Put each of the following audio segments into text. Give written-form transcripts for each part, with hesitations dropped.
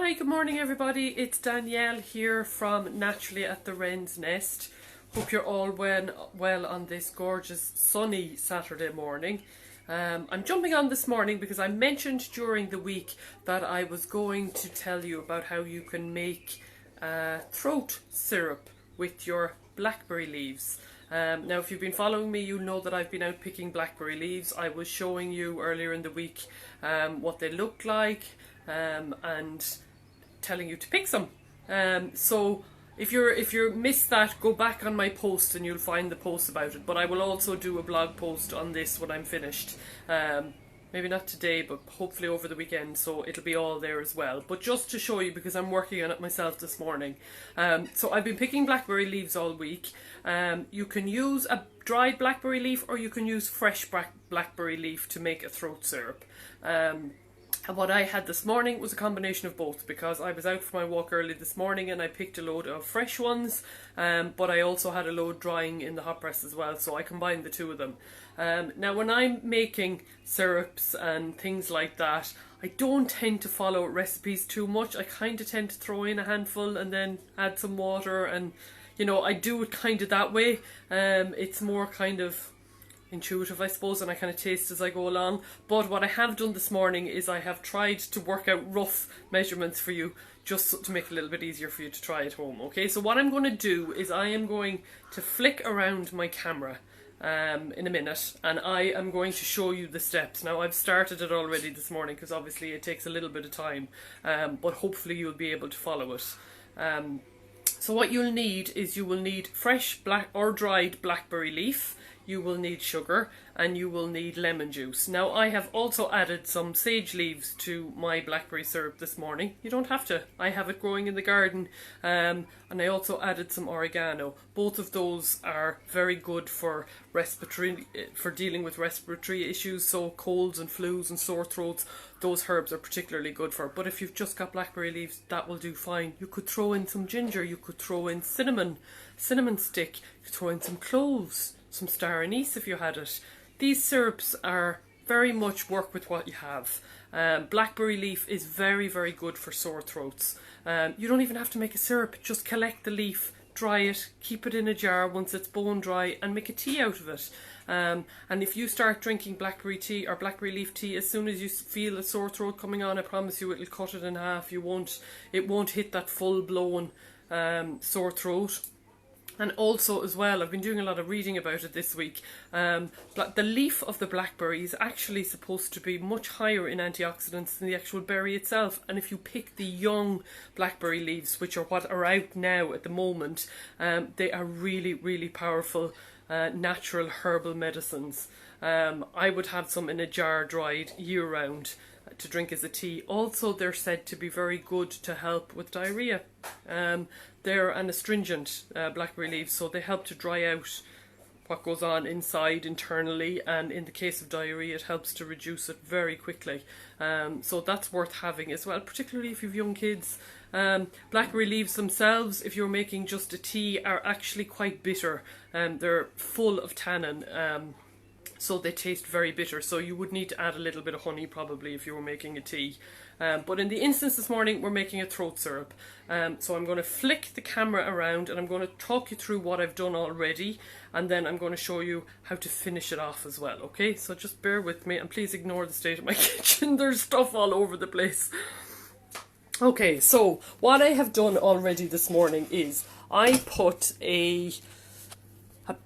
Hi, good morning everybody. It's Danielle here from Naturally at the Wren's Nest. Hope you're all well on this gorgeous sunny Saturday morning. I'm jumping on this morning because I mentioned during the week that I was going to tell you about how you can make throat syrup with your blackberry leaves. Now if you've been following me, you'll know that I've been out picking blackberry leaves. I was showing you earlier in the week what they look like and telling you to pick some. So if you missed that, go back on my post and you'll find the post about it. But I will also do a blog post on this when I'm finished. Maybe not today, but hopefully over the weekend, so it'll be all there as well. But just to show you, because I'm working on it myself this morning. So I've been picking blackberry leaves all week. You can use a dried blackberry leaf or you can use fresh blackberry leaf to make a throat syrup. And what I had this morning was a combination of both, because I was out for my walk early this morning and I picked a load of fresh ones, but I also had a load drying in the hot press as well, so I combined the two of them. Now when I'm making syrups and things like that, I don't tend to follow recipes too much. I kind of tend to throw in a handful and then add some water, and you know, I do it kind of that way. It's more kind of intuitive, I suppose, and I kind of taste as I go along. But what I have done this morning is I have tried to work out rough measurements for you, just to make it a little bit easier for you to try at home. Okay, so what I'm going to do is I am going to flick around my camera in a minute, and I am going to show you the steps. Now I've started it already this morning because obviously it takes a little bit of time, but hopefully you'll be able to follow it. So what you'll need is you will need fresh black or dried blackberry leaf, you will need sugar, and you will need lemon juice. Now I have also added some sage leaves to my blackberry syrup this morning. You don't have to, I have it growing in the garden, and I also added some oregano. Both of those are very good for dealing with respiratory issues, so colds and flus and sore throats. Those herbs are particularly good for. But if you've just got blackberry leaves, that will do fine. You could throw in some ginger, you could throw in cinnamon stick, you could throw in some cloves, some star anise if you had it. These syrups are very much work with what you have. Blackberry leaf is very, very good for sore throats. You don't even have to make a syrup, just collect the leaf, dry it, keep it in a jar once it's bone dry, and make a tea out of it. And if you start drinking blackberry tea or blackberry leaf tea as soon as you feel a sore throat coming on, I promise you it'll cut it in half. It won't hit that full blown sore throat. And also as well, I've been doing a lot of reading about it this week. The leaf of the blackberry is actually supposed to be much higher in antioxidants than the actual berry itself. And if you pick the young blackberry leaves, which are what are out now at the moment, they are really, really powerful natural herbal medicines. I would have some in a jar dried year round to drink as a tea. Also, they're said to be very good to help with diarrhoea. They're an astringent, blackberry leaves, so they help to dry out what goes on inside internally, and in the case of diarrhoea it helps to reduce it very quickly. So that's worth having as well, particularly if you've young kids. Blackberry leaves themselves, if you're making just a tea, are actually quite bitter. They're full of tannin, so they taste very bitter, so you would need to add a little bit of honey probably if you were making a tea. But in the instance this morning, we're making a throat syrup. So I'm going to flick the camera around and I'm going to talk you through what I've done already, and then I'm going to show you how to finish it off as well, okay? So just bear with me, and please ignore the state of my kitchen. There's stuff all over the place. Okay, so what I have done already this morning is I put a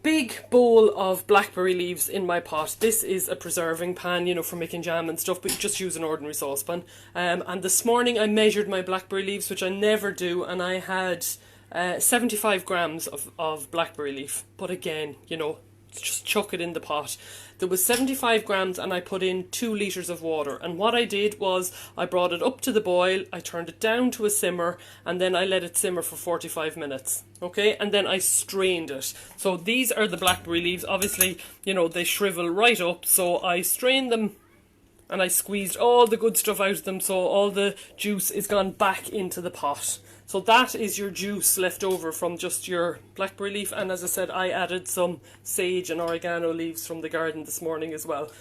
big bowl of blackberry leaves in my pot. This is a preserving pan, you know, for making jam and stuff, but you just use an ordinary saucepan. And this morning I measured my blackberry leaves, which I never do, and I had 75 grams of blackberry leaf. But again, you know, just chuck it in the pot. There was 75 grams and I put in 2 litres of water, and what I did was I brought it up to the boil, I turned it down to a simmer, and then I let it simmer for 45 minutes, okay, and then I strained it. So these are the blackberry leaves. Obviously, you know, they shrivel right up, so I strained them and I squeezed all the good stuff out of them, so all the juice is gone back into the pot. So that is your juice left over from just your blackberry leaf, and as I said, I added some sage and oregano leaves from the garden this morning as well.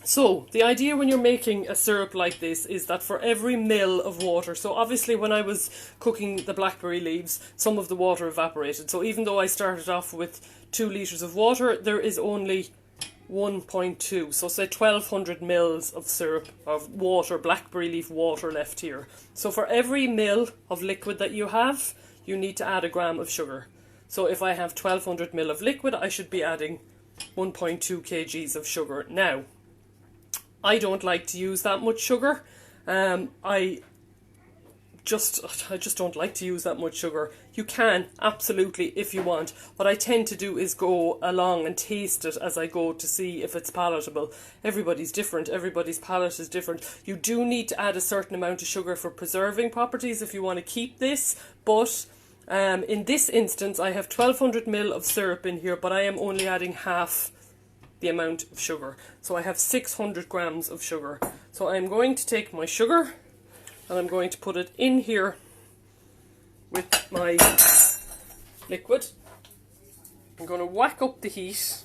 So the idea when you're making a syrup like this is that for every ml of water, so obviously when I was cooking the blackberry leaves, some of the water evaporated. So even though I started off with 2 litres of water, there is only 1.2, so say 1200 mils of syrup, of water, blackberry leaf water left here. So for every ml of liquid that you have, you need to add a gram of sugar. So if I have 1200 ml of liquid, I should be adding 1.2 kgs of sugar. Now, I don't like to use that much sugar. I just don't like to use that much sugar. You can, absolutely, if you want. What I tend to do is go along and taste it as I go to see if it's palatable. Everybody's different. Everybody's palate is different. You do need to add a certain amount of sugar for preserving properties if you want to keep this. But in this instance, I have 1200 ml of syrup in here, but I am only adding half the amount of sugar. So I have 600 grams of sugar. So I'm going to take my sugar and I'm going to put it in here with my liquid. I'm going to whack up the heat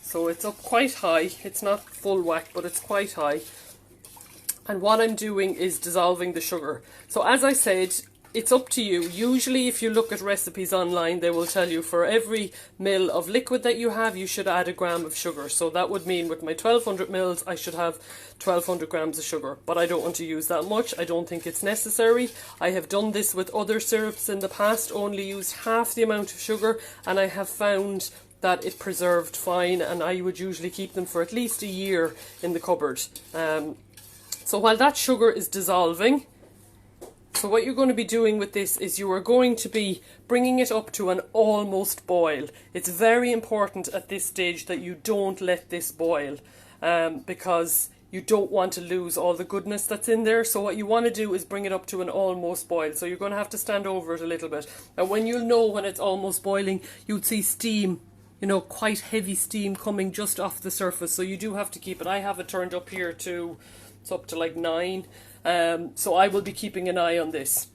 so it's up quite high. It's not full whack, but it's quite high. And what I'm doing is dissolving the sugar. So as I said, it's up to you. Usually if you look at recipes online, they will tell you for every ml of liquid that you have, you should add a gram of sugar. So that would mean with my 1200 mils, I should have 1200 grams of sugar. But I don't want to use that much. I don't think it's necessary. I have done this with other syrups in the past, only used half the amount of sugar, and I have found that it preserved fine, and I would usually keep them for at least a year in the cupboard. So while that sugar is dissolving, so what you're going to be doing with this is you are going to be bringing it up to an almost boil. It's very important at this stage that you don't let this boil because you don't want to lose all the goodness that's in there. So what you want to do is bring it up to an almost boil. So you're going to have to stand over it a little bit. And when you'll know when it's almost boiling, you'd see steam, you know, quite heavy steam coming just off the surface. So you do have to keep it. I have it turned up here to, it's up to like 9. So I will be keeping an eye on this.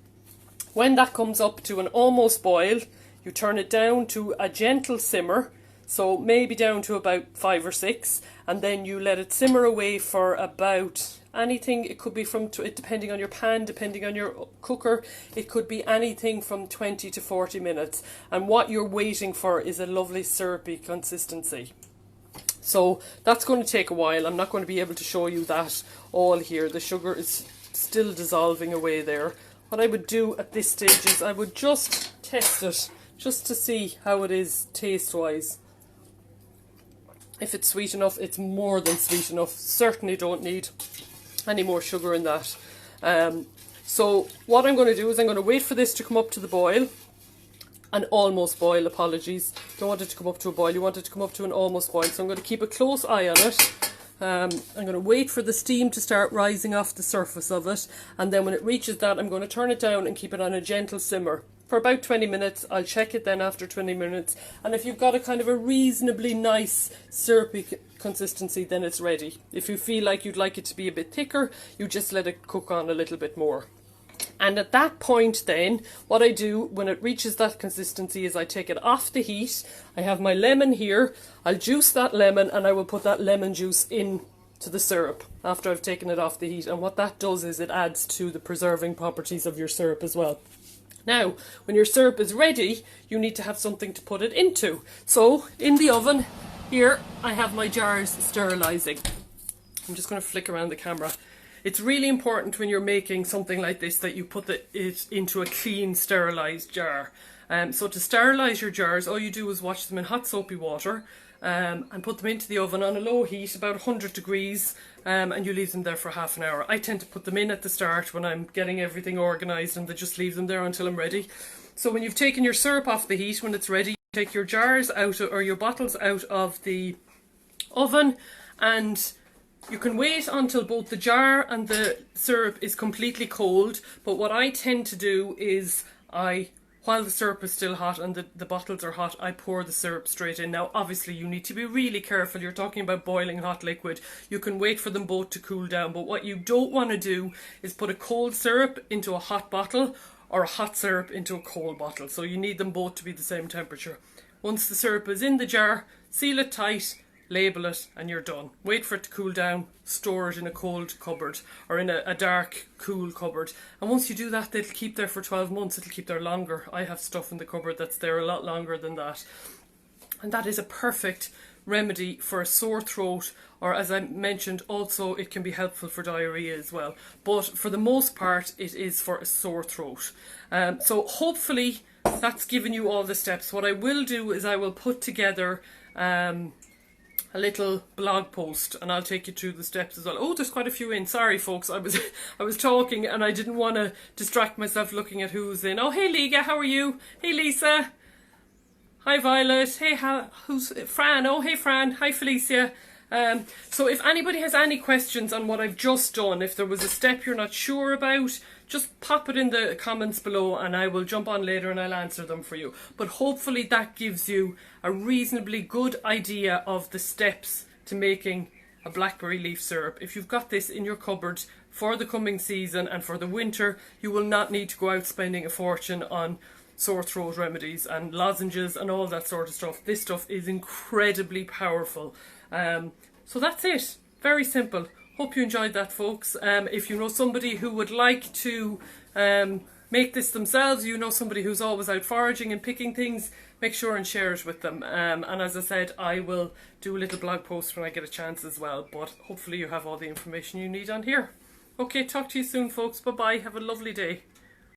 When that comes up to an almost boil, you turn it down to a gentle simmer, so maybe down to about 5 or 6, and then you let it simmer away for about anything. It could be from, depending on your pan, depending on your cooker, it could be anything from 20 to 40 minutes. And what you're waiting for is a lovely syrupy consistency. So that's going to take a while. I'm not going to be able to show you that all here. The sugar is still dissolving away there. What I would do at this stage is I would just test it, just to see how it is taste-wise. If it's sweet enough, it's more than sweet enough. Certainly don't need any more sugar in that. So what I'm going to do is I'm going to wait for this to come up to the boil. An almost boil, apologies. Don't want it to come up to a boil, you want it to come up to an almost boil. So I'm going to keep a close eye on it. I'm going to wait for the steam to start rising off the surface of it, and then when it reaches that, I'm going to turn it down and keep it on a gentle simmer for about 20 minutes. I'll check it then after 20 minutes, and if you've got a kind of a reasonably nice syrupy consistency, then it's ready. If you feel like you'd like it to be a bit thicker, you just let it cook on a little bit more. And at that point then, what I do when it reaches that consistency is I take it off the heat. I have my lemon here. I'll juice that lemon and I will put that lemon juice in to the syrup after I've taken it off the heat. And what that does is it adds to the preserving properties of your syrup as well. Now, when your syrup is ready, you need to have something to put it into. So, in the oven, here I have my jars sterilising. I'm just going to flick around the camera. It's really important when you're making something like this that you put it into a clean, sterilised jar. So to sterilise your jars, all you do is wash them in hot soapy water and put them into the oven on a low heat, about 100 degrees, and you leave them there for half an hour. I tend to put them in at the start when I'm getting everything organised, and then just leave them there until I'm ready. So when you've taken your syrup off the heat, when it's ready, you take your jars out or your bottles out of the oven, and you can wait until both the jar and the syrup is completely cold, but what I tend to do is while the syrup is still hot and the bottles are hot, I pour the syrup straight in. Now obviously you need to be really careful, you're talking about boiling hot liquid. You can wait for them both to cool down, but what you don't want to do is put a cold syrup into a hot bottle or a hot syrup into a cold bottle. So you need them both to be the same temperature. Once the syrup is in the jar, seal it tight, label it, and you're done. Wait for it to cool down, store it in a cold cupboard or in a dark, cool cupboard. And once you do that, they'll keep there for 12 months. It'll keep there longer. I have stuff in the cupboard that's there a lot longer than that. And that is a perfect remedy for a sore throat, or as I mentioned, also it can be helpful for diarrhea as well. But for the most part, it is for a sore throat. So hopefully that's given you all the steps. What I will do is I will put together a little blog post, and I'll take you through the steps as well. Oh, there's quite a few in. Sorry, folks. I was talking and I didn't want to distract myself looking at who's in. Oh, hey, Liga. How are you? Hey, Lisa. Hi, Violet. Hey, who's Fran? Oh, hey, Fran. Hi, Felicia. So if anybody has any questions on what I've just done, if there was a step you're not sure about, just pop it in the comments below and I will jump on later and I'll answer them for you. But hopefully that gives you a reasonably good idea of the steps to making a blackberry leaf syrup. If you've got this in your cupboard for the coming season and for the winter, you will not need to go out spending a fortune on sore throat remedies and lozenges and all that sort of stuff. This stuff is incredibly powerful. So that's it. Very simple. Hope you enjoyed that, folks. If you know somebody who would like to make this themselves, you know somebody who's always out foraging and picking things, make sure and share it with them. And as I said, I will do a little blog post when I get a chance as well. But hopefully you have all the information you need on here. Okay, talk to you soon, folks. Bye-bye. Have a lovely day.